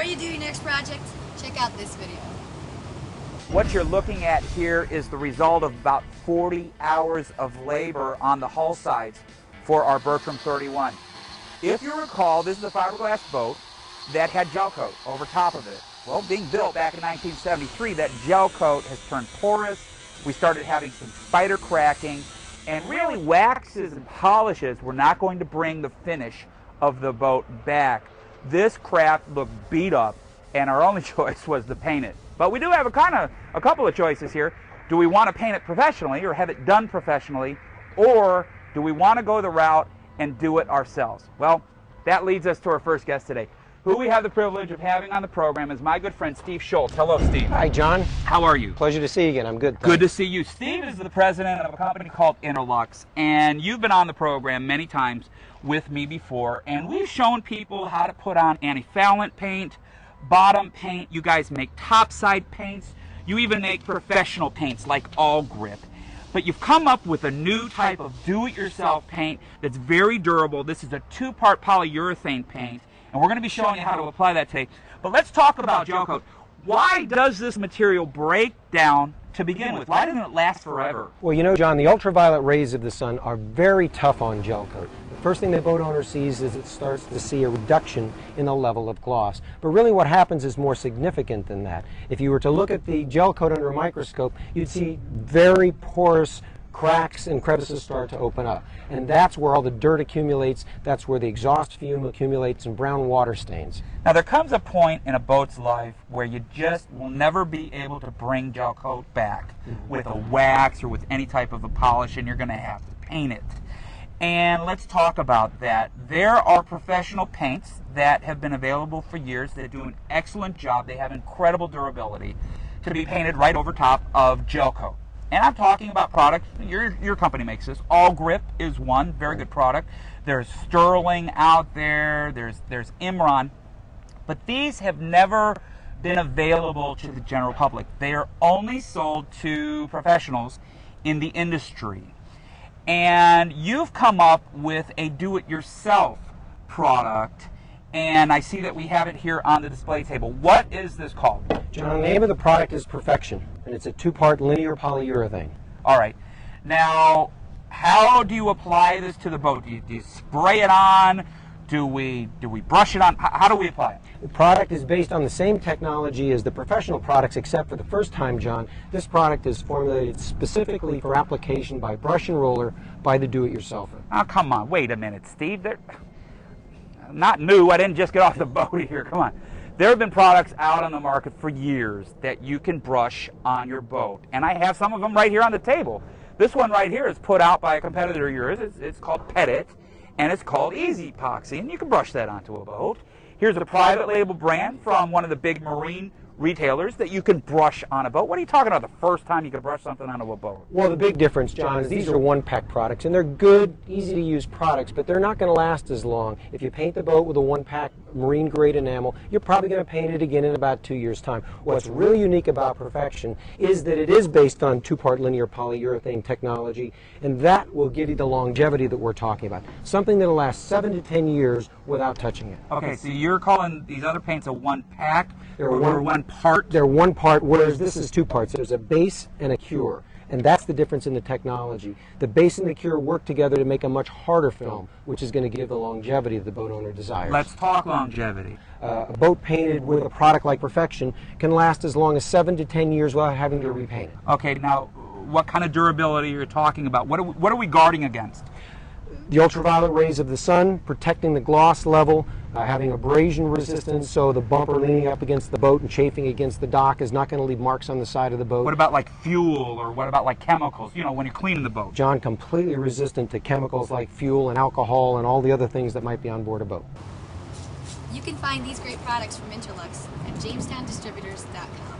Before you do your next project, check out this video. What you're looking at here is the result of about 40 hours of labor on the hull sides for our Bertram 31. If you recall, this is a fiberglass boat that had gel coat over top of it. Well, being built back in 1973, that gel coat has turned porous. We started having some spider cracking, and really waxes and polishes were not going to bring the finish of the boat back. This craft looked beat up, and our only choice was to paint it. But we do have a couple of choices here. Do we want to paint it professionally or have it done professionally, or do we want to go the route and do it ourselves? Well, that leads us to our first guest today. Who we have the privilege of having on the program is my good friend Steve Schultz. Hello, Steve. Hi, John. How are you? Pleasure to see you again. I'm good. Thanks. Good to see you. Steve is the president of a company called Interlux, and you've been on the program many times with me before, and we've shown people how to put on anti-foulant paint, bottom paint. You guys make topside paints. You even make professional paints like All Grip. But you've come up with a new type of do-it-yourself paint that's very durable. This is a two-part polyurethane paint, and we're going to be showing you how to apply that today. But let's talk about gel coat. Why does this material break down to begin with? Why doesn't it last forever? Well, you know, John, the ultraviolet rays of the sun are very tough on gel coat. The first thing the boat owner sees is it starts to see a reduction in the level of gloss. But really what happens is more significant than that. If you were to look at the gel coat under a microscope, you'd see very porous cracks and crevices start to open up. And that's where all the dirt accumulates, that's where the exhaust fume accumulates, and brown water stains. Now there comes a point in a boat's life where you just will never be able to bring gel coat back with a wax or with any type of a polish, and you're going to have to paint it. And let's talk about that. There are professional paints that have been available for years that do an excellent job. They have incredible durability to be painted right over top of gel coat. And I'm talking about products, your company makes this. All Grip is one, very good product. There's Sterling out there, there's Imron. But these have never been available to the general public. They are only sold to professionals in the industry. And you've come up with a do-it-yourself product, and I see that we have it here on the display table. What is this called? John, the name of the product is Perfection, and it's a two-part linear polyurethane. All right. Now, how do you apply this to the boat? Do you spray it on? Do we brush it on? How do we apply it? The product is based on the same technology as the professional products, except for the first time, John, this product is formulated specifically for application by brush and roller by the do-it-yourselfer. Oh, come on. Wait a minute, Steve. They're not new. I didn't just get off the boat here. Come on. There have been products out on the market for years that you can brush on your boat, and I have some of them right here on the table. This one right here is put out by a competitor of yours. It's called Pettit, and it's called Easy Epoxy, and you can brush that onto a boat. Here's a private label brand from one of the big marine retailers that you can brush on a boat. What are you talking about the first time you can brush something onto a boat? Well, the big difference, John, is these are one-pack products, and they're good, easy-to-use products, but they're not going to last as long. If you paint the boat with a one-pack marine-grade enamel, you're probably going to paint it again in about 2 years' time. What's really unique about Perfection is that it is based on two-part linear polyurethane technology, and that will give you the longevity that we're talking about. Something that'll last 7 to 10 years without touching it. Okay, so you're calling these other paints a one-pack? They're one part? They're one part, whereas this is two parts. There's a base and a cure, and that's the difference in the technology. The base and the cure work together to make a much harder film, which is going to give the longevity that the boat owner desires. Let's talk longevity. A boat painted with a product like Perfection can last as long as 7 to 10 years without having to repaint it. Okay, now what kind of durability are you talking about? What are we guarding against? The ultraviolet rays of the sun, protecting the gloss level, having abrasion resistance, so the bumper leaning up against the boat and chafing against the dock is not going to leave marks on the side of the boat. What about like fuel, or what about like chemicals, you know, when you're cleaning the boat? John, completely resistant to chemicals like fuel and alcohol and all the other things that might be on board a boat. You can find these great products from Interlux at JamestownDistributors.com.